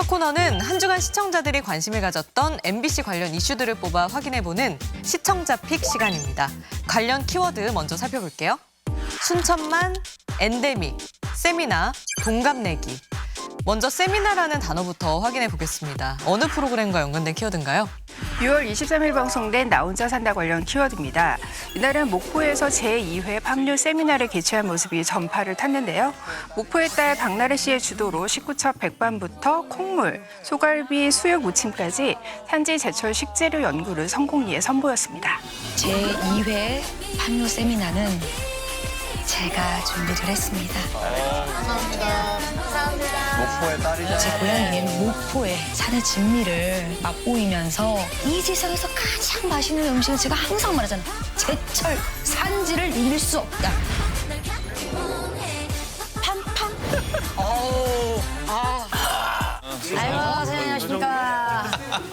첫 코너는 한 주간 시청자들이 관심을 가졌던 MBC 관련 이슈들을 뽑아 확인해보는 시청자 픽 시간입니다. 관련 키워드 먼저 살펴볼게요. 순천만, 엔데믹, 세미나, 동갑내기. 먼저 세미나라는 단어부터 확인해 보겠습니다. 어느 프로그램과 연관된 키워드인가요? 6월 23일 방송된 나 혼자 산다 관련 키워드입니다. 이날은 목포에서 제2회 팝뉴 세미나를 개최한 모습이 전파를 탔는데요. 목포의 딸 박나래 씨의 주도로 19첩 백반부터 콩물, 소갈비, 수육 무침까지 산지 제철 식재료 연구를 성공리에 선보였습니다. 제2회 팝뉴 세미나는 제가 준비를 했습니다. 목포의 딸이잖아. 제 고향인 목포의 산의 진미를 맛보이면서 이 세상에서 가장 맛있는 음식은 제가 항상 말하잖아요. 제철 산지를 이길 수 없다. 팡팡. 아이고, 선생님 안녕하십니까.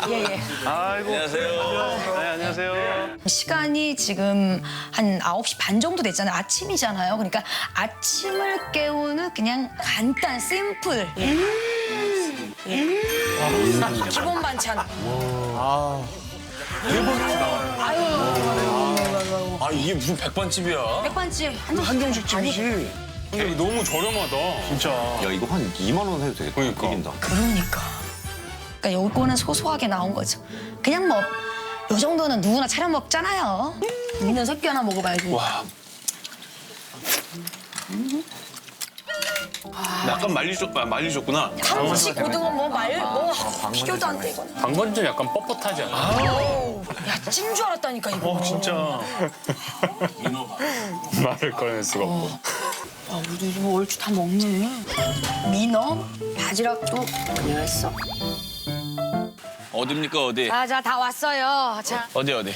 예. 아이고. 안녕하세요. 네, 안녕하세요. 시간이 지금 한 9시 반 정도 됐잖아요. 아침이잖아요. 그러니까 아침을 깨우는 그냥 간단, 심플. 기본 반찬. 아 이게 무슨 백반집이야? 백반집. 한정식 집이지. 근데 너무 저렴하다. 진짜. 야 이거 한 2만 원 해도 되겠다. 그러니까. 1인당. 그러니까 요거는 소소하게 나온 거죠. 그냥 뭐 요 정도는 누구나 차려 먹잖아요. 있는 새끼 하나 먹어봐야지. 와. 약간 말리셨구나. 한식 고등어 비교도 안 돼, 이거는. 방금 좀 약간 뻣뻣하지 않아? 야, 찐 줄 알았다니까, 이거. 진짜. 말을 꺼낼 수가 없고. 아, 우리 이거 얼추 다 먹네. 민어, 바지락도 그냥 했어. 어딥니까 어디? 자, 다 왔어요. 자, 어디? 여기.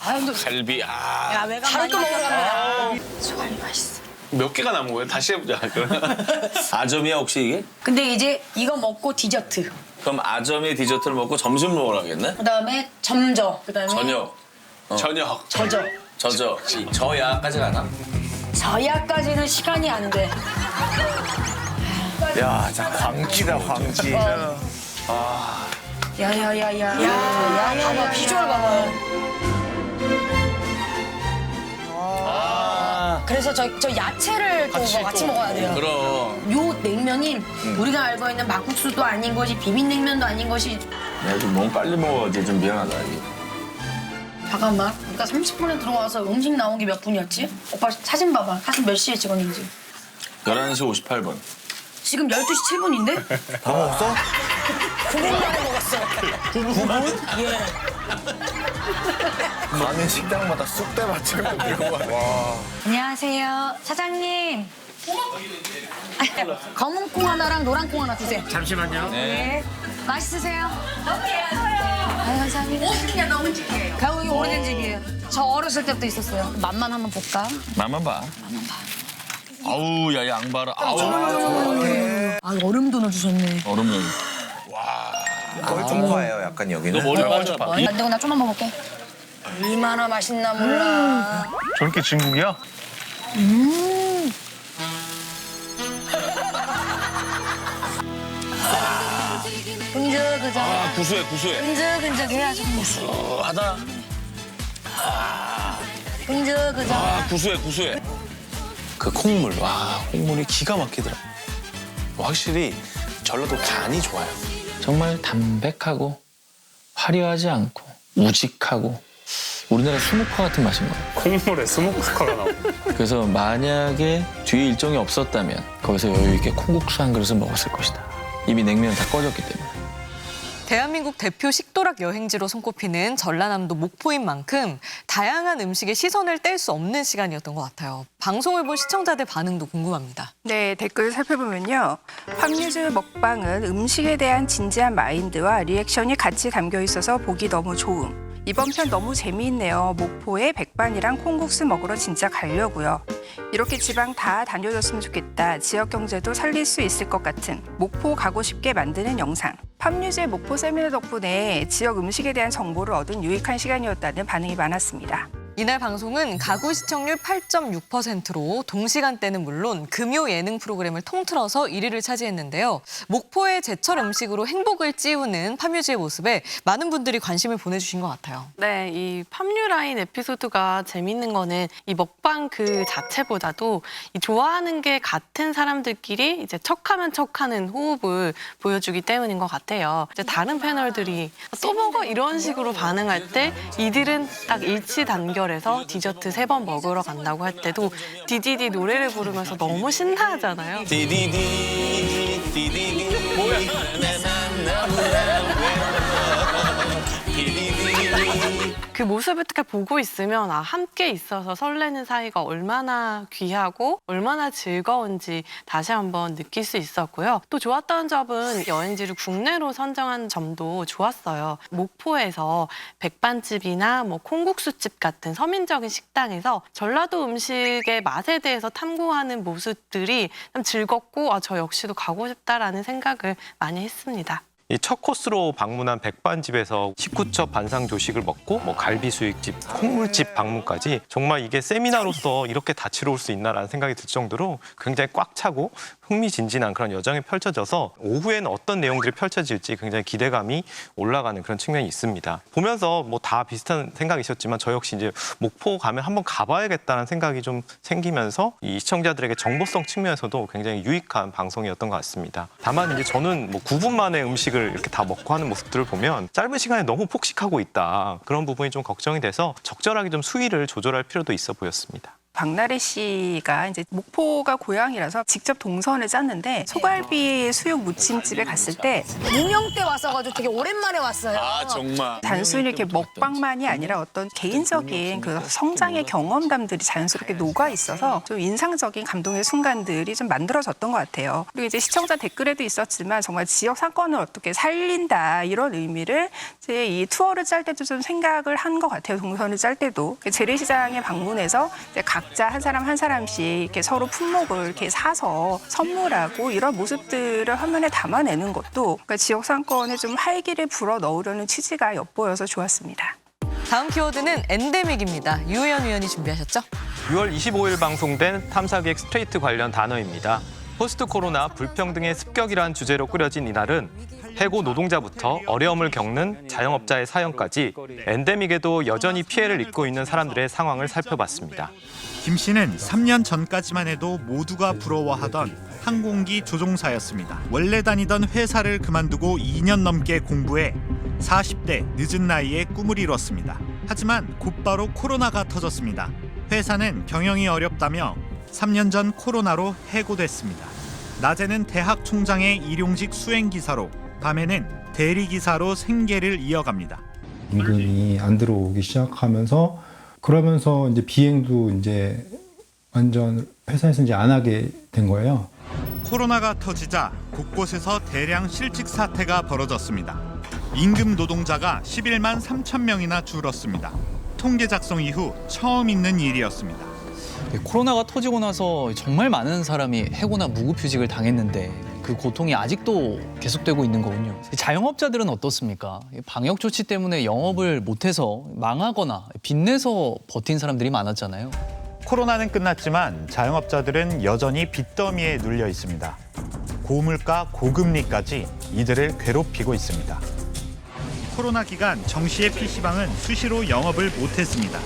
아유, 갈비. 야, 외관 바로 또 먹으러 갑니다. 소갈비 맛있어. 몇 개가 남은 거예요? 다시 해보자. 아점이야 혹시 이게? 근데 이제 이거 먹고 디저트. 그럼 아점의 디저트를 먹고 점심 먹으러 가겠네? 그다음에 점저. 그다음에 저녁. 저녁. 저저. 저야까지 가나? 저야까지는 시간이 안 돼. 야, 진짜 광기다, 광기. 야, 봐봐, 비주얼 봐봐요. 그래서 저 야채를 또 같이 먹어야 돼요. 그럼. 요 냉면이 우리가 알고 있는 막국수도 아닌 것이 비빔냉면도 아닌 것이 내가 좀 너무 빨리 먹어가지고 좀 미안하다 이게. 잠깐만. 그러니까 30분에 들어와서 음식 나온 게 몇 분이었지? 오빠 사진 봐봐. 사진 몇 시에 찍었는지. 11시 58분. 지금 12시 7분인데? 다 먹었어? 9분 만에 먹었어. 9분? 예. 가는 식당마다 쑥대 맞춰고 들고 와. 와. 안녕하세요. 사장님. 검은 콩 하나랑 노란 콩 하나 주세요. 잠시만요. 네. 맛있으세요? 아유, 감사합니다. 오늘이야 너무 집이에요. 여기 오래된 집이에요. 저 어렸을 때부터 있었어요. 맛만 한번 볼까? 맛만 봐. 아우 야 양 봐라. 아우. 아, 얼음도 넣어주셨네. 얼음을. 뻘쭘해요, 약간 여기는. 너 머리 빠져. 안 되고 나 좀만 먹어볼게. 얼마나 맛있나 몰라. 저렇게 진국이야? 끈적끈적. 구수해. 끈적끈적해야죠. 하다. 끈적끈적. 구수해. 그 콩물. 와 콩물이 기가 막히더라. 확실히 전라도 간이 좋아요. 정말 담백하고 화려하지 않고 우직하고 우리나라 스모커 같은 맛인 거예요. 콩물에 스모크가 나오고. 그래서 만약에 뒤에 일정이 없었다면 거기서 여유 있게 콩국수 한 그릇을 먹었을 것이다. 이미 냉면은 다 꺼졌기 때문에. 대한민국 대표 식도락 여행지로 손꼽히는 전라남도 목포인 만큼 다양한 음식에 시선을 뗄 수 없는 시간이었던 것 같아요. 방송을 본 시청자들 반응도 궁금합니다. 네, 댓글 살펴보면요. 팝뉴즈 먹방은 음식에 대한 진지한 마인드와 리액션이 같이 담겨 있어서 보기 너무 좋음. 이번 편 너무 재미있네요. 목포에 백반이랑 콩국수 먹으러 진짜 가려고요. 이렇게 지방 다 다녀줬으면 좋겠다. 지역 경제도 살릴 수 있을 것 같은 목포 가고 싶게 만드는 영상. 팝뉴즈의 목포 세미나 덕분에 지역 음식에 대한 정보를 얻은 유익한 시간이었다는 반응이 많았습니다. 이날 방송은 가구 시청률 8.6%로 동시간대는 물론 금요 예능 프로그램을 통틀어서 1위를 차지했는데요. 목포의 제철 음식으로 행복을 찌우는 팜유즈의 모습에 많은 분들이 관심을 보내주신 것 같아요. 네, 이 팜유라인 에피소드가 재밌는 거는 이 먹방 그 자체보다도 이 좋아하는 게 같은 사람들끼리 이제 척하면 척하는 호흡을 보여주기 때문인 것 같아요. 이제 다른 패널들이 또 먹어 이런 식으로 반응할 때 이들은 딱 일치 단결해서 디저트 3번 먹으러 간다고 할 때도 디디디 노래를 부르면서 너무 신나하잖아요. 디디디 디디디 뭐야? 그 모습을 이렇게 보고 있으면 함께 있어서 설레는 사이가 얼마나 귀하고 얼마나 즐거운지 다시 한번 느낄 수 있었고요. 또 좋았던 점은 여행지를 국내로 선정한 점도 좋았어요. 목포에서 백반집이나 콩국수집 같은 서민적인 식당에서 전라도 음식의 맛에 대해서 탐구하는 모습들이 참 즐겁고 저 역시도 가고 싶다라는 생각을 많이 했습니다. 이 첫 코스로 방문한 백반집에서 19첩 반상 조식을 먹고 갈비 수육집, 콩물집 방문까지 정말 이게 세미나로서 이렇게 다채로울 수 있나라는 생각이 들 정도로 굉장히 꽉 차고 흥미진진한 그런 여정이 펼쳐져서 오후에는 어떤 내용들이 펼쳐질지 굉장히 기대감이 올라가는 그런 측면이 있습니다. 보면서 다 비슷한 생각이셨지만 저 역시 이제 목포 가면 한번 가봐야겠다는 생각이 좀 생기면서 이 시청자들에게 정보성 측면에서도 굉장히 유익한 방송이었던 것 같습니다. 다만 이제 저는 9분 만에 음식을 이렇게 다 먹고 하는 모습들을 보면 짧은 시간에 너무 폭식하고 있다. 그런 부분이 좀 걱정이 돼서 적절하게 좀 수위를 조절할 필요도 있어 보였습니다. 박나래 씨가 이제 목포가 고향이라서 직접 동선을 짰는데 소갈비 수육 무침집에 갔을 때 무명 때 왔어가지고 되게 오랜만에 왔어요. 아 정말. 단순히 이렇게 먹방만이 아니라 어떤 개인적인 그 성장의 경험담들이 자연스럽게 녹아 있어서 좀 인상적인 감동의 순간들이 좀 만들어졌던 것 같아요. 그리고 이제 시청자 댓글에도 있었지만 정말 지역 상권을 어떻게 살린다 이런 의미를 이제 이 투어를 짤 때도 좀 생각을 한 것 같아요. 동선을 짤 때도 재래시장에 방문해서 이제 각자 한 사람 한 사람씩 이렇게 서로 품목을 이렇게 사서 선물하고 이런 모습들을 화면에 담아내는 것도 그러니까 지역 상권에 좀 활기를 불어 넣으려는 취지가 엿보여서 좋았습니다. 다음 키워드는 엔데믹입니다. 유혜연 위원이 준비하셨죠? 6월 25일 방송된 탐사기획 스트레이트 관련 단어입니다. 포스트 코로나 불평등의 습격이란 주제로 꾸려진 이날은 해고 노동자부터 어려움을 겪는 자영업자의 사연까지 엔데믹에도 여전히 피해를 입고 있는 사람들의 상황을 살펴봤습니다. 김 씨는 3년 전까지만 해도 모두가 부러워하던 항공기 조종사였습니다. 원래 다니던 회사를 그만두고 2년 넘게 공부해 40대 늦은 나이에 꿈을 이뤘습니다. 하지만 곧바로 코로나가 터졌습니다. 회사는 경영이 어렵다며 3년 전 코로나로 해고됐습니다. 낮에는 대학 총장의 일용직 수행기사로, 밤에는 대리기사로 생계를 이어갑니다. 임금이 안 들어오기 시작하면서 그러면서 이제 비행도 이제 완전 회사에서 이제 안 하게 된 거예요. 코로나가 터지자 곳곳에서 대량 실직 사태가 벌어졌습니다. 임금 노동자가 11만 3천 명이나 줄었습니다. 통계 작성 이후 처음 있는 일이었습니다. 코로나가 터지고 나서 정말 많은 사람이 해고나 무급휴직을 당했는데 그 고통이 아직도 계속되고 있는 거군요. 자영업자들은 어떻습니까? 방역 조치 때문에 영업을 못해서 망하거나 빚내서 버틴 사람들이 많았잖아요. 코로나는 끝났지만 자영업자들은 여전히 빚더미에 눌려 있습니다. 고물가, 고금리까지 이들을 괴롭히고 있습니다. 코로나 기간 정 씨의 PC방은 수시로 영업을 못했습니다.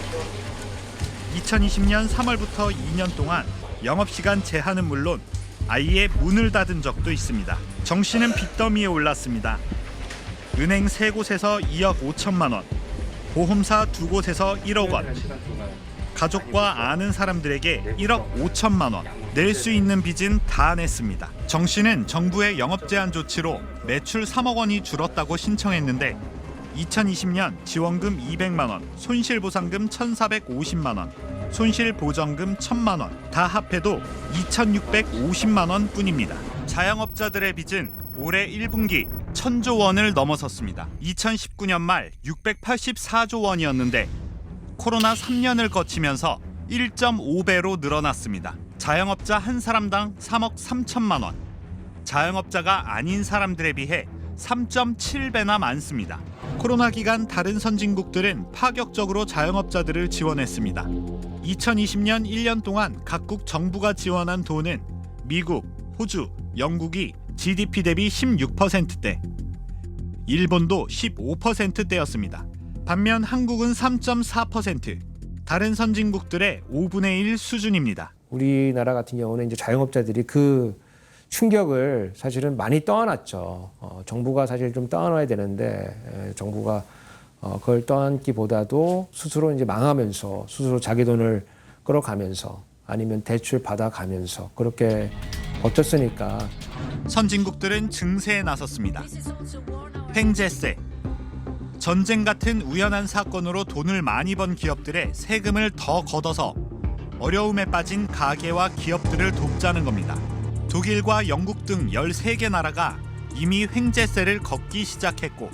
2020년 3월부터 2년 동안 영업시간 제한은 물론 아예 문을 닫은 적도 있습니다. 정 씨는 빚더미에 올랐습니다. 은행 3곳에서 2억 5천만 원, 보험사 2곳에서 1억 원, 가족과 아는 사람들에게 1억 5천만 원, 낼 수 있는 빚은 다 냈습니다. 정 씨는 정부의 영업 제한 조치로 매출 3억 원이 줄었다고 신청했는데 2020년 지원금 200만 원, 손실보상금 1,450만 원, 손실보전금 1,000만 원, 다 합해도 2,650만 원 뿐입니다. 자영업자들의 빚은 올해 1분기 1,000조 원을 넘어섰습니다. 2019년 말 684조 원이었는데 코로나 3년을 거치면서 1.5배로 늘어났습니다. 자영업자 한 사람당 3억 3천만 원, 자영업자가 아닌 사람들에 비해 3.7배나 많습니다. 코로나 기간 다른 선진국들은 파격적으로 자영업자들을 지원했습니다. 2020년 1년 동안 각국 정부가 지원한 돈은 미국, 호주, 영국이 GDP 대비 16%대, 일본도 15%대였습니다. 반면 한국은 3.4%, 다른 선진국들의 5분의 1 수준입니다. 우리나라 같은 경우는 이제 자영업자들이 그 충격을 사실은 많이 떠안았죠. 정부가 사실 좀 떠안아야 되는데 정부가 그걸 떠안기보다도 스스로 이제 망하면서 스스로 자기 돈을 끌어가면서 아니면 대출 받아가면서 그렇게 버텼으니까. 선진국들은 증세에 나섰습니다. 횡재세, 전쟁 같은 우연한 사건으로 돈을 많이 번 기업들의 세금을 더 걷어서 어려움에 빠진 가게와 기업들을 돕자는 겁니다. 독일과 영국 등 13개 나라가 이미 횡재세를 걷기 시작했고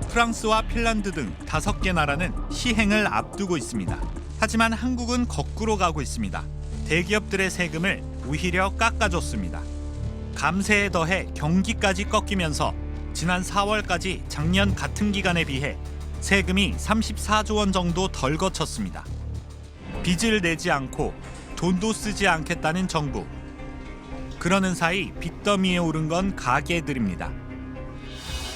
프랑스와 핀란드 등 5개 나라는 시행을 앞두고 있습니다. 하지만 한국은 거꾸로 가고 있습니다. 대기업들의 세금을 오히려 깎아줬습니다. 감세에 더해 경기까지 꺾이면서 지난 4월까지 작년 같은 기간에 비해 세금이 34조 원 정도 덜 거쳤습니다. 빚을 내지 않고 돈도 쓰지 않겠다는 정부. 그러는 사이 빚더미에 오른 건 가게들입니다.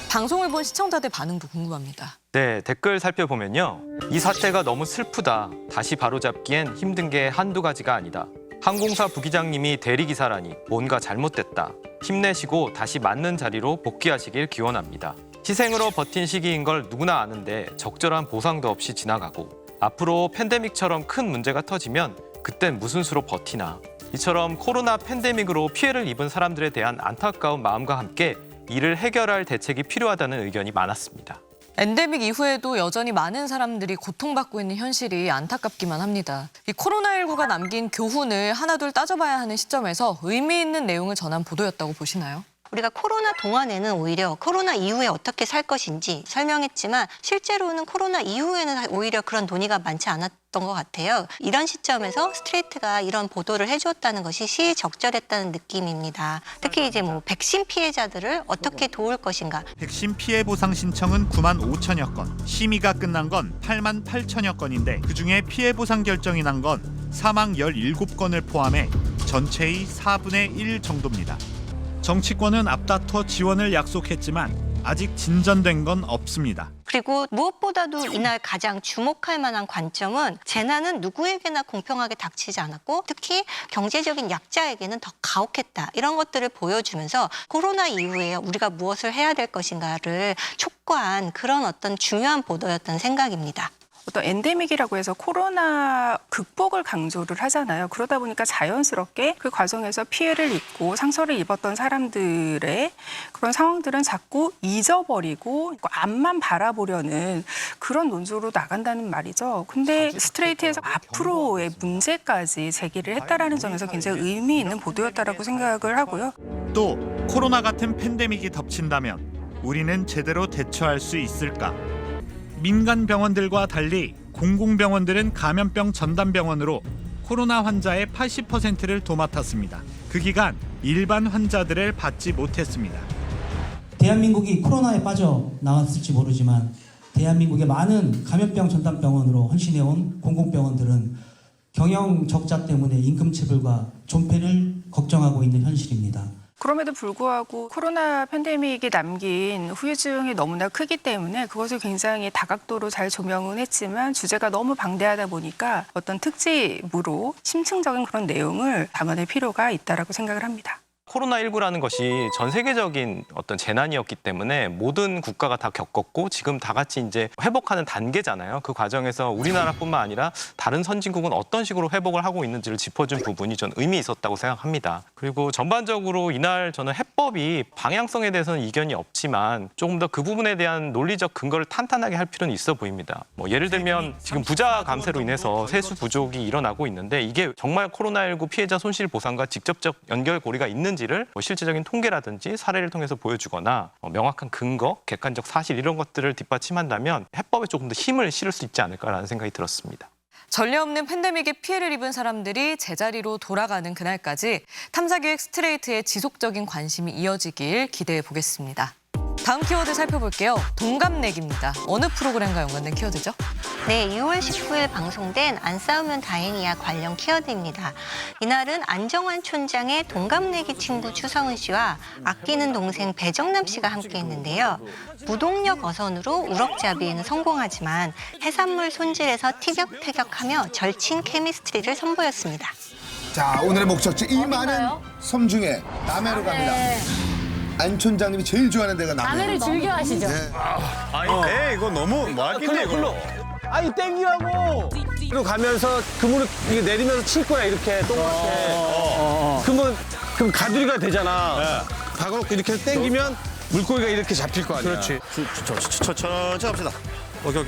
방송을 본 시청자들 반응도 궁금합니다. 네, 댓글 살펴보면요. 이 사태가 너무 슬프다. 다시 바로잡기엔 힘든 게 한두 가지가 아니다. 항공사 부기장님이 대리기사라니 뭔가 잘못됐다. 힘내시고 다시 맞는 자리로 복귀하시길 기원합니다. 희생으로 버틴 시기인 걸 누구나 아는데 적절한 보상도 없이 지나가고 앞으로 팬데믹처럼 큰 문제가 터지면 그땐 무슨 수로 버티나. 이처럼 코로나 팬데믹으로 피해를 입은 사람들에 대한 안타까운 마음과 함께 이를 해결할 대책이 필요하다는 의견이 많았습니다. 엔데믹 이후에도 여전히 많은 사람들이 고통받고 있는 현실이 안타깝기만 합니다. 이 코로나19가 남긴 교훈을 하나둘 따져봐야 하는 시점에서 의미 있는 내용을 전한 보도였다고 보시나요? 우리가 코로나 동안에는 오히려 코로나 이후에 어떻게 살 것인지 설명했지만 실제로는 코로나 이후에는 오히려 그런 논의가 많지 않았던 것 같아요. 이런 시점에서 스트레이트가 이런 보도를 해주었다는 것이 시적절했다는 느낌입니다. 특히 이제 백신 피해자들을 어떻게 도울 것인가. 백신 피해 보상 신청은 9만 5천여 건, 심의가 끝난 건 8만 8천여 건인데 그중에 피해 보상 결정이 난 건 사망 17건을 포함해 전체의 4분의 1 정도입니다. 정치권은 앞다퉈 지원을 약속했지만 아직 진전된 건 없습니다. 그리고 무엇보다도 이날 가장 주목할 만한 관점은 재난은 누구에게나 공평하게 닥치지 않았고 특히 경제적인 약자에게는 더 가혹했다. 이런 것들을 보여주면서 코로나 이후에 우리가 무엇을 해야 될 것인가를 촉구한 그런 어떤 중요한 보도였던 생각입니다. 어떤 엔데믹이라고 해서 코로나 극복을 강조를 하잖아요. 그러다 보니까 자연스럽게 그 과정에서 피해를 입고 상처를 입었던 사람들의 그런 상황들은 자꾸 잊어버리고 앞만 바라보려는 그런 논조로 나간다는 말이죠. 근데 스트레이트에서 앞으로의 문제까지 제기를 했다라는 점에서 굉장히 의미 있는 보도였다라고 생각을 하고요. 또 코로나 같은 팬데믹이 덮친다면 우리는 제대로 대처할 수 있을까? 민간 병원들과 달리 공공병원들은 감염병 전담병원으로 코로나 환자의 80%를 도맡았습니다. 그 기간 일반 환자들을 받지 못했습니다. 대한민국이 코로나에 빠져나왔을지 모르지만 대한민국의 많은 감염병 전담병원으로 헌신해온 공공병원들은 경영 적자 때문에 임금체불과 존폐를 걱정하고 있는 현실입니다. 그럼에도 불구하고 코로나 팬데믹이 남긴 후유증이 너무나 크기 때문에 그것을 굉장히 다각도로 잘 조명은 했지만 주제가 너무 방대하다 보니까 어떤 특집으로 심층적인 그런 내용을 담아낼 필요가 있다라고 생각을 합니다. 코로나19라는 것이 전 세계적인 어떤 재난이었기 때문에 모든 국가가 다 겪었고 지금 다 같이 이제 회복하는 단계잖아요. 그 과정에서 우리나라뿐만 아니라 다른 선진국은 어떤 식으로 회복을 하고 있는지를 짚어준 부분이 전 의미 있었다고 생각합니다. 그리고 전반적으로 이날 저는 해법이 방향성에 대해서는 이견이 없지만 조금 더 그 부분에 대한 논리적 근거를 탄탄하게 할 필요는 있어 보입니다. 예를 들면 지금 부자 감세로 인해서 세수 부족이 일어나고 있는데 이게 정말 코로나19 피해자 손실 보상과 직접적 연결고리가 있는지를 실질적인 통계라든지 사례를 통해서 보여주거나 명확한 근거, 객관적 사실 이런 것들을 뒷받침한다면 해법에 조금 더 힘을 실을 수 있지 않을까라는 생각이 들었습니다. 전례 없는 팬데믹에 피해를 입은 사람들이 제자리로 돌아가는 그날까지 탐사기획 스트레이트의 지속적인 관심이 이어지길 기대해 보겠습니다. 다음 키워드 살펴볼게요. 동갑내기입니다. 어느 프로그램과 연관된 키워드죠? 네, 2월 19일 방송된 안 싸우면 다행이야 관련 키워드입니다. 이날은 안정환 촌장의 동갑내기 친구 추성훈 씨와 아끼는 동생 배정남 씨가 함께했는데요. 무동력 어선으로 우럭잡이에는 성공하지만 해산물 손질에서 티격태격하며 절친 케미스트리를 선보였습니다. 자, 오늘의 목적지 이 많은 섬 중에 남해로 갑니다. 안 촌장님이 제일 좋아하는 데가 남해를 즐겨 하시죠. 네. 아니, 이거 너무 뭐하겠네, 이거. 아니 땡기라고. 그리고 가면서 그물을 이게 내리면서 칠 거야 이렇게 동그랗게. 그럼 가두리가 되잖아. 박아놓고 이렇게 해서 땡기면 물고기가 이렇게 잡힐 거 아니야. 그렇지. 천천히 합시다. 오케이.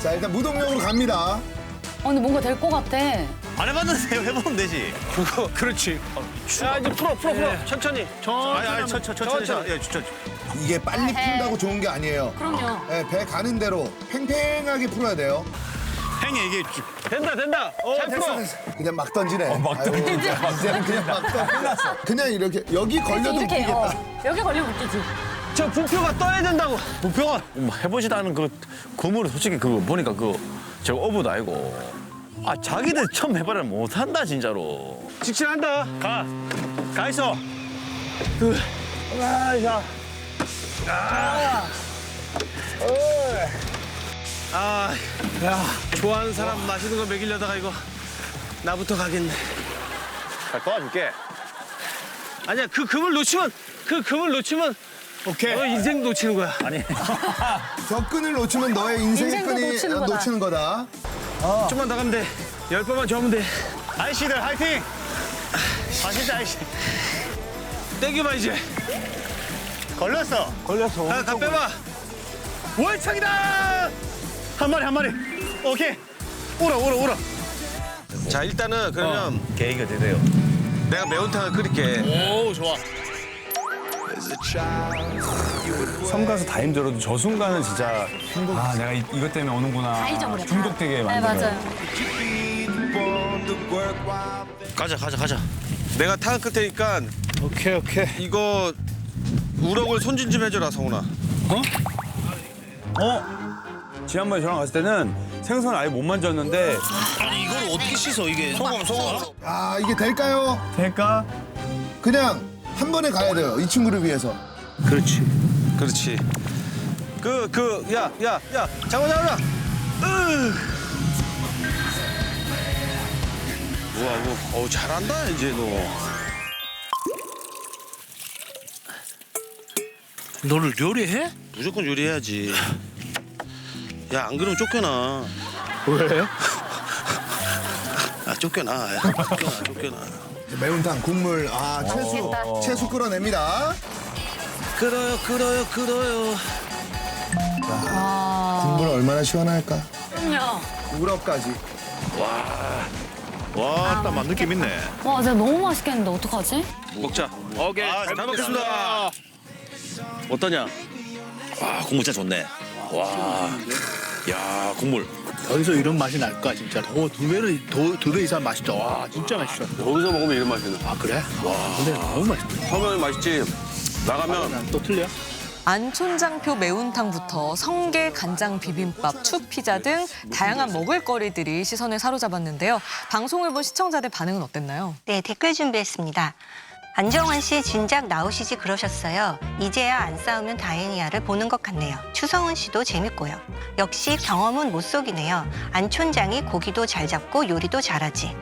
자, 일단 무동력으로 갑니다. 근데 뭔가 될 것 같아. 안 해봤는데 해보면 되지. 그렇지. 자 이제 풀어. 천천히. 아니, 천천히. 예, 이게 빨리 푼다고 좋은 게 아니에요. 그럼요. 네, 배 가는 대로 팽팽하게 풀어야 돼요. 행이 이게 된다. 잘 풀어. 그냥 막 던지네. 막 던지네. 이제는 그냥 막 던져. 그냥 이렇게 여기 걸려도 이렇게, 웃기겠다. 여기 걸리면 웃기지. 저 부표가 떠야 된다고. 부표가 해보지도 않은 그 그물을 솔직히 그거 보니까 그거 저거 어부도 아니고. 아 자기들 처음 해봐라 못한다 진짜로. 직진한다. 가 있어. 야 좋아하는 사람 맛있는 거 먹이려다가 이거 나부터 가겠네. 도와줄게. 아니야 그 금을 놓치면 오케이. 너 인생 놓치는 거야. 아니 저 끈을 놓치면 너의 인생의 인생도 끈이 놓치는 거다. 좀만 더 가면 돼. 10번만 더 하면 돼. 아이씨들 화이팅! 맛있다, 아이씨. 땡겨봐 이제. 걸렸어. 가 빼봐. 월창이다! 한 마리. 오케이. 울어. 자 일단은 그러면 계획이 되세요. 내가 매운탕을 끓일게. 오, 좋아. 섬 가서 다 힘들어도 저 순간은 진짜 아 내가 이것 때문에 오는구나. 다 잊어버렸다. 중독되게 네, 만들어요. 맞아요. 가자. 내가 탕을 끓 테니까 오케이. 이거 우럭을 손질 좀 해줘라 성훈아. 지난번에 저랑 갔을 때는 생선을 아예 못 만졌는데 아니, 이걸 어떻게 씻어, 이게? 소금. 아, 이게 될까요? 될까? 그냥 한 번에 가야 돼요. 이 친구를 위해서. 그렇지. 야, 잠깐만. 뭐야, 잘한다 이제 너. 너를 요리해? 무조건 요리해야지. 야, 안 그러면 쫓겨나. 왜요? 쫓겨나. 매운탕, 국물, 채수 끓어냅니다. 끓어요. 국물 얼마나 시원할까? 그럼요. 우럭까지. 와, 딱 맛 느낌 있네. 와, 진짜 너무 맛있겠는데 어떡하지? 먹자. 오케이. 잘 먹겠습니다. 어떠냐? 와 국물 진짜 좋네. 와, 야 국물. 여기서 이런 맛이 날까 진짜. 두 배 이상 맛있다. 와, 진짜 맛있어. 여기서 먹으면 이런 맛이네. 아, 그래? 와, 근데 너무 맛있다. 처음에는 맛있지. 나가면 또 틀려? 안촌장표 매운탕부터 성게 간장 비빔밥, 축피자 등 다양한 먹을거리들이 시선을 사로잡았는데요. 방송을 본 시청자들 반응은 어땠나요? 네, 댓글 준비했습니다. 안정환 씨 진작 나오시지 그러셨어요. 이제야 안 싸우면 다행이야를 보는 것 같네요. 추성훈 씨도 재밌고요. 역시 경험은 못 속이네요. 안 촌장이 고기도 잘 잡고 요리도 잘하지.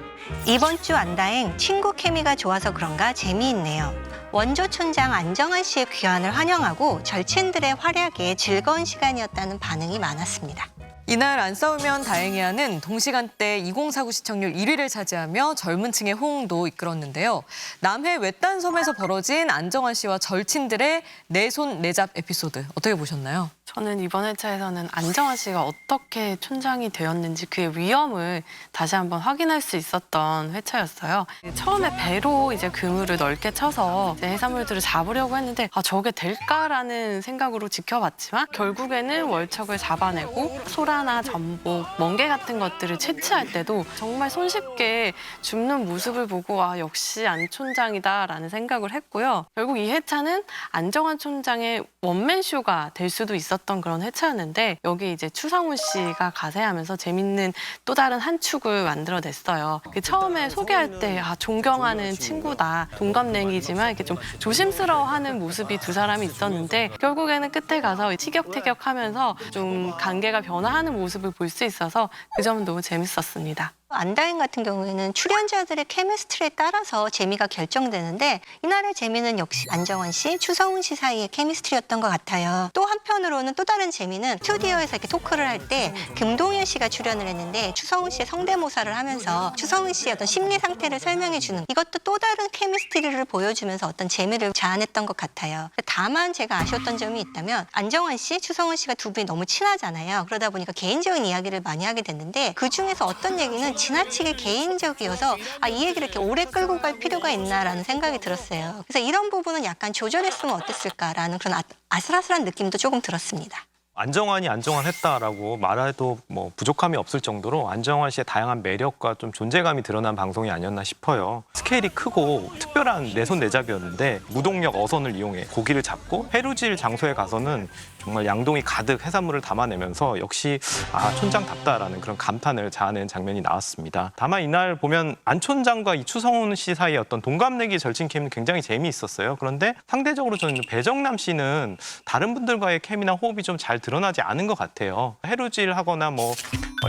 이번 주 안다행 친구 케미가 좋아서 그런가 재미있네요. 원조 촌장 안정환 씨의 귀환을 환영하고 절친들의 활약에 즐거운 시간이었다는 반응이 많았습니다. 이날 안 싸우면 다행이야는 동시간대 2049 시청률 1위를 차지하며 젊은 층의 호응도 이끌었는데요. 남해 외딴 섬에서 벌어진 안정환 씨와 절친들의 내 손 내잡 에피소드 어떻게 보셨나요? 저는 이번 회차에서는 안정환 씨가 어떻게 촌장이 되었는지 그의 위험을 다시 한번 확인할 수 있었던 회차였어요. 처음에 배로 이제 그물을 넓게 쳐서 이제 해산물들을 잡으려고 했는데 저게 될까라는 생각으로 지켜봤지만 결국에는 월척을 잡아내고 소라 소라나 전복, 멍게 같은 것들을 채취할 때도 정말 손쉽게 줍는 모습을 보고 아 역시 안 촌장이다라는 생각을 했고요. 결국 이 회차는 안정환 촌장의 원맨쇼가 될 수도 있었던 그런 회차였는데 여기 이제 추성훈 씨가 가세하면서 재밌는 또 다른 한 축을 만들어냈어요. 처음에 소개할 때 아, 존경하는 친구다, 동갑내기지만 이렇게 좀 조심스러워하는 모습이 두 사람이 있었는데 결국에는 끝에 가서 티격태격하면서 좀 관계가 변화하는 모습을 볼 수 있어서 그 점도 재밌었습니다. 안다인 같은 경우에는 출연자들의 케미스트리에 따라서 재미가 결정되는데 이날의 재미는 역시 안정환 씨, 추성훈 씨 사이의 케미스트리였던 것 같아요. 또 한편으로는 또 다른 재미는 스튜디오에서 이렇게 토크를 할 때 김동현 씨가 출연을 했는데 추성훈 씨의 성대모사를 하면서 추성훈 씨의 어떤 심리 상태를 설명해 주는 이것도 또 다른 케미스트리를 보여주면서 어떤 재미를 자아냈던 것 같아요. 다만 제가 아쉬웠던 점이 있다면 안정환 씨, 추성훈 씨가 두 분이 너무 친하잖아요. 그러다 보니까 개인적인 이야기를 많이 하게 됐는데 그중에서 어떤 얘기는 지나치게 개인적이어서 아, 이 얘기를 이렇게 오래 끌고 갈 필요가 있나라는 생각이 들었어요. 그래서 이런 부분은 약간 조절했으면 어땠을까라는 그런 아슬아슬한 느낌도 조금 들었습니다. 안정환이 안정환했다라고 말해도 뭐 부족함이 없을 정도로 안정환 씨의 다양한 매력과 좀 존재감이 드러난 방송이 아니었나 싶어요. 스케일이 크고 특별한 내손내잡이었는데 무동력 어선을 이용해 고기를 잡고 해루질 장소에 가서는 정말 양동이 가득 해산물을 담아내면서 역시 아 촌장답다라는 그런 감탄을 자아낸 장면이 나왔습니다. 다만 이날 보면 안 촌장과 이 추성훈 씨 사이의 어떤 동갑내기 절친 케미는 굉장히 재미있었어요. 그런데 상대적으로 저는 배정남 씨는 다른 분들과의 케미나 호흡이 좀 잘 드러나지 않은 것 같아요. 해루질하거나 뭐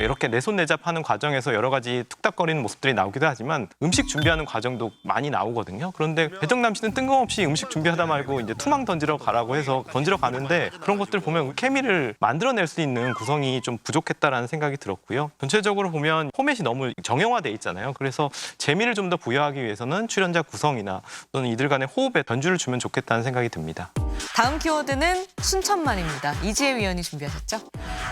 이렇게 내손내잡하는 과정에서 여러 가지 툭닥거리는 모습들이 나오기도 하지만 음식 준비하는 과정도 많이 나오거든요. 그런데 배정남 씨는 뜬금없이 음식 준비하다 말고 이제 투망 던지러 가라고 해서 던지러 가는데 그런 것들 보면 케미를 만들어낼 수 있는 구성이 좀 부족했다라는 생각이 들었고요. 전체적으로 보면 포맷이 너무 정형화돼 있잖아요. 그래서 재미를 좀 더 부여하기 위해서는 출연자 구성이나 또는 이들 간의 호흡에 변주를 주면 좋겠다는 생각이 듭니다. 다음 키워드는 순천만입니다. 이지혜 위원이 준비하셨죠?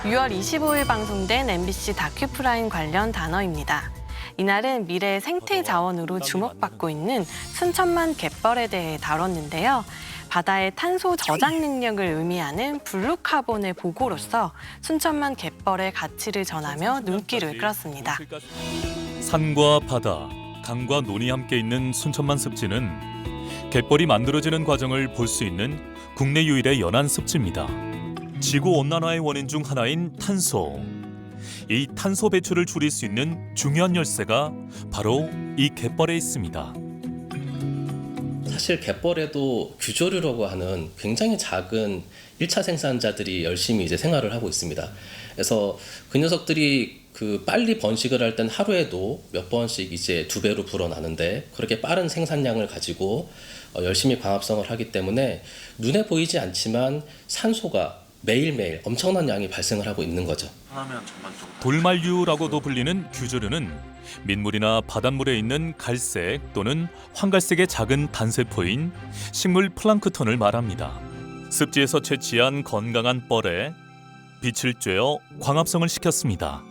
6월 25일 방송된 MBC 다큐프라임 관련 단어입니다. 이날은 미래의 생태 자원으로 주목받고 있는 순천만 갯벌에 대해 다뤘는데요. 바다의 탄소 저장 능력을 의미하는 블루카본의 보고로서 순천만 갯벌의 가치를 전하며 눈길을 끌었습니다. 산과 바다, 강과 논이 함께 있는 순천만 습지는 갯벌이 만들어지는 과정을 볼 수 있는 국내 유일의 연안 습지입니다. 지구온난화의 원인 중 하나인 탄소. 이 탄소 배출을 줄일 수 있는 중요한 열쇠가 바로 이 갯벌에 있습니다. 사실 갯벌에도 규조류라고 하는 굉장히 작은 1차 생산자들이 열심히 이제 생활을 하고 있습니다. 그래서 그 녀석들이 빨리 번식을 할 땐 하루에도 몇 번씩 이제 2배로 불어나는데 그렇게 빠른 생산량을 가지고 열심히 광합성을 하기 때문에 눈에 보이지 않지만 산소가 매일매일 엄청난 양이 발생을 하고 있는 거죠. 돌말류라고도 불리는 규조류는 민물이나 바닷물에 있는 갈색 또는 황갈색의 작은 단세포인 식물 플랑크톤을 말합니다. 습지에서 채취한 건강한 뻘에 빛을 쬐어 광합성을 시켰습니다.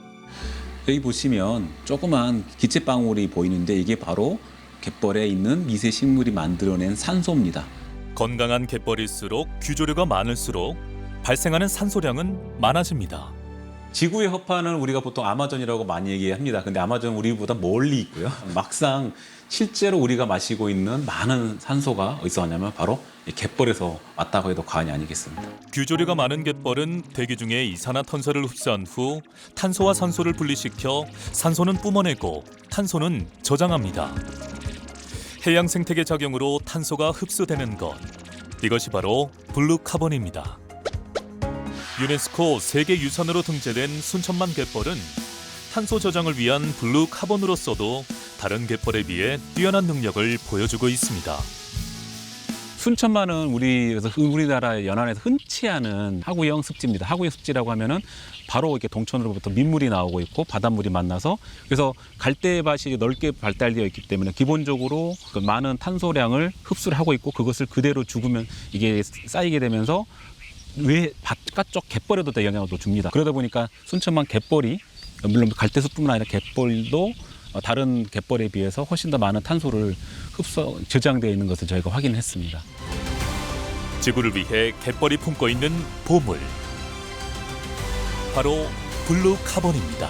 여기 보시면 조그만 기체방울이 보이는데 이게 바로 갯벌에 있는 미세 식물이 만들어낸 산소입니다. 건강한 갯벌일수록 규조류가 많을수록 발생하는 산소량은 많아집니다. 지구의 허파는 우리가 보통 아마존이라고 많이 얘기합니다. 근데 아마존은 우리보다 멀리 있고요. 막상 실제로 우리가 마시고 있는 많은 산소가 어디서 왔냐면 바로 갯벌에서 왔다고 해도 과언이 아니겠습니다. 규조류가 많은 갯벌은 대기 중에 이산화탄소를 흡수한 후 탄소와 산소를 분리시켜 산소는 뿜어내고 탄소는 저장합니다. 해양 생태계 작용으로 탄소가 흡수되는 것. 이것이 바로 블루카본입니다. 유네스코 세계유산으로 등재된 순천만 갯벌은 탄소 저장을 위한 블루카본으로서도 다른 갯벌에 비해 뛰어난 능력을 보여주고 있습니다. 순천만은 우리나라 연안에서 흔치 않은 하구형 습지입니다. 하구형 습지라고 하면은 바로 이렇게 동천으로부터 민물이 나오고 있고 바닷물이 만나서 그래서 갈대밭이 넓게 발달되어 있기 때문에 기본적으로 그 많은 탄소량을 흡수를 하고 있고 그것을 그대로 죽으면 이게 쌓이게 되면서 왜 바깥쪽 갯벌에도 영향을 줍니다. 그러다 보니까 순천만 갯벌이 물론 갈대숲뿐만 아니라 갯벌도 다른 갯벌에 비해서 훨씬 더 많은 탄소를 저장되어 있는 것을 저희가 확인했습니다. 지구를 위해 갯벌이 품고 있는 보물. 바로 블루카본입니다.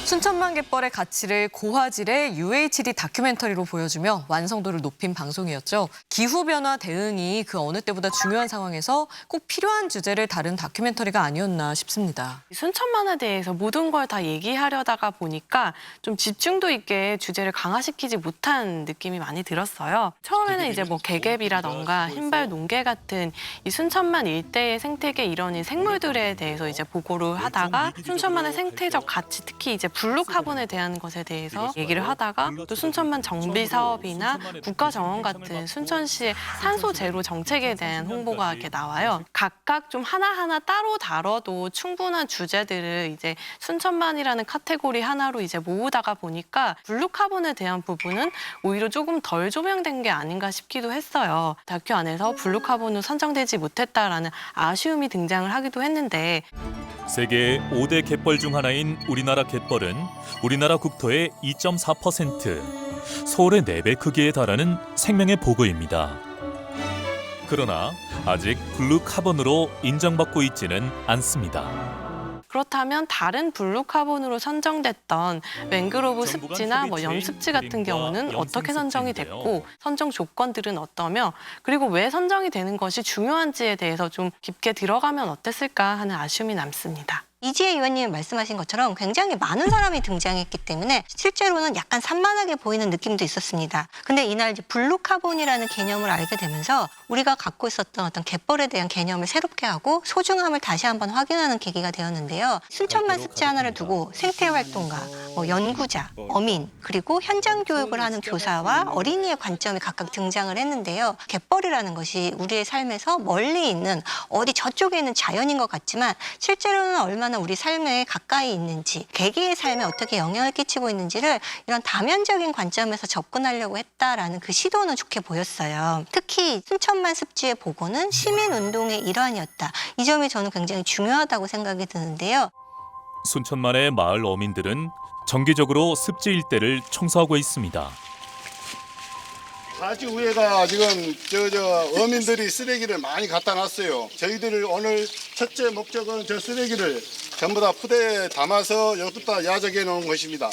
순천만 갯벌의 가치를 고화질의 UHD 다큐멘터리로 보여주며 완성도를 높인 방송이었죠. 기후변화 대응이 그 어느 때보다 중요한 상황에서 꼭 필요한 주제를 다룬 다큐멘터리가 아니었나 싶습니다. 순천만에 대해서 모든 걸 다 얘기하려다가 보니까 좀 집중도 있게 주제를 강화시키지 못한 느낌이 많이 들었어요. 처음에는 이제 뭐 개개비라던가 흰발 농개 같은 이 순천만 일대의 생태계 일원인 생물들에 대해서 이제 보고를 하다가 순천만의 생태적 가치, 특히 이제 블루카본에 대한 것에 대해서 얘기를 하다가 또 순천만 정비 사업이나 국가정원 같은 순천시의 산소 제로 정책에 대한 홍보가 이렇게 나와요. 각각 좀 하나하나 따로 다뤄도 충분한 주제들을 이제 순천만이라는 카테고리 하나로 이제 모으다가 보니까 블루카본에 대한 부분은 오히려 조금 덜 조명된 게 아닌가 싶기도 했어요. 다큐 안에서 블루카본으로 선정되지 못했다라는 아쉬움이 등장을 하기도 했는데 세계 5대 갯벌 중 하나인 우리나라 갯벌은 우리나라 국토의 2.4%, 서울의 4배 크기에 달하는 생명의 보고입니다. 그러나 아직 블루카본으로 인정받고 있지는 않습니다. 그렇다면 다른 블루카본으로 선정됐던 맹그로브 습지나 뭐 염습지 같은 경우는 어떻게 선정이 됐고 선정 조건들은 어떠며 그리고 왜 선정이 되는 것이 중요한지에 대해서 좀 깊게 들어가면 어땠을까 하는 아쉬움이 남습니다. 이지혜 의원님이 말씀하신 것처럼 굉장히 많은 사람이 등장했기 때문에 실제로는 약간 산만하게 보이는 느낌도 있었습니다. 근데 이날 이제 블루카본이라는 개념을 알게 되면서 우리가 갖고 있었던 어떤 갯벌에 대한 개념을 새롭게 하고 소중함을 다시 한번 확인하는 계기가 되었는데요. 순천만 습지 하나를 두고 생태활동가, 연구자, 어민, 그리고 현장 교육을 하는 교사와 어린이의 관점이 각각 등장을 했는데요. 갯벌이라는 것이 우리의 삶에서 멀리 있는 어디 저쪽에 있는 자연인 것 같지만 실제로는 얼마나 우리 삶에 가까이 있는지, 개개의 삶에 어떻게 영향을 끼치고 있는지를 이런 다면적인 관점에서 접근하려고 했다라는 그 시도는 좋게 보였어요. 특히 순천만 습지의 보고는 시민운동의 일환이었다. 이 점이 저는 굉장히 중요하다고 생각이 드는데요. 순천만의 마을 어민들은 정기적으로 습지 일대를 청소하고 있습니다. 사지우회가 지금 어민들이 쓰레기를 많이 갖다 놨어요. 저희들 오늘 첫째 목적은 저 쓰레기를 전부 다 푸대에 담아서 여기다 야적해 놓은 것입니다.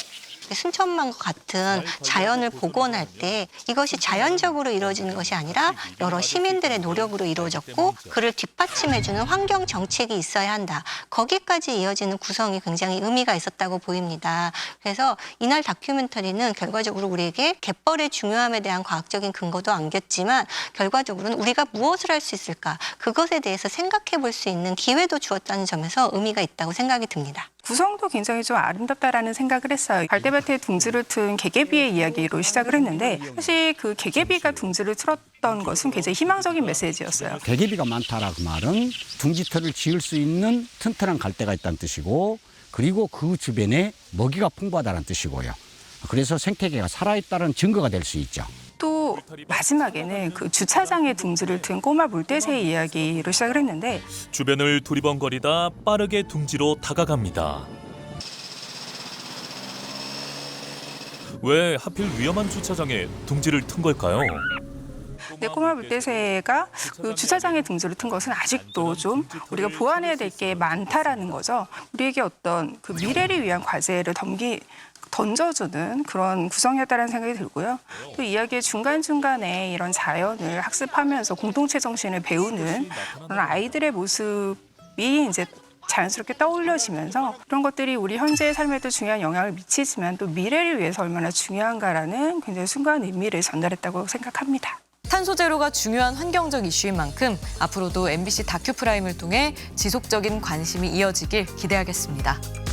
순천만과 같은 자연을 복원할 때 이것이 자연적으로 이루어지는 것이 아니라 여러 시민들의 노력으로 이루어졌고 그를 뒷받침해주는 환경 정책이 있어야 한다. 거기까지 이어지는 구성이 굉장히 의미가 있었다고 보입니다. 그래서 이날 다큐멘터리는 결과적으로 우리에게 갯벌의 중요함에 대한 과학적인 근거도 안겼지만 결과적으로는 우리가 무엇을 할 수 있을까 그것에 대해서 생각해 볼 수 있는 기회도 주었다는 점에서 의미가 있다고 생각이 듭니다. 구성도 굉장히 좀 아름답다라는 생각을 했어요. 갈대밭에 둥지를 튼 개개비의 이야기로 시작을 했는데 사실 그 개개비가 둥지를 틀었던 것은 굉장히 희망적인 메시지였어요. 개개비가 많다라고 말은 둥지터를 지을 수 있는 튼튼한 갈대가 있다는 뜻이고 그리고 그 주변에 먹이가 풍부하다는 뜻이고요. 그래서 생태계가 살아있다는 증거가 될 수 있죠. 또 마지막에는 그 주차장에 둥지를 튼 꼬마 물대새의 이야기로 시작을 했는데 주변을 두리번거리다 빠르게 둥지로 다가갑니다. 왜 하필 위험한 주차장에 둥지를 튼 걸까요? 네, 꼬마 물대새가 그 주차장에 둥지를 튼 것은 아직도 좀 우리가 보완해야 될 게 많다라는 거죠. 우리에게 어떤 그 미래를 위한 과제를 던져주는 그런 구성이었다는 생각이 들고요. 또 이야기의 중간중간에 이런 자연을 학습하면서 공동체 정신을 배우는 그런 아이들의 모습이 이제 자연스럽게 떠올려지면서 그런 것들이 우리 현재의 삶에도 중요한 영향을 미치지만 또 미래를 위해서 얼마나 중요한가라는 굉장히 순간 의미를 전달했다고 생각합니다. 탄소 제로가 중요한 환경적 이슈인 만큼 앞으로도 MBC 다큐프라임을 통해 지속적인 관심이 이어지길 기대하겠습니다.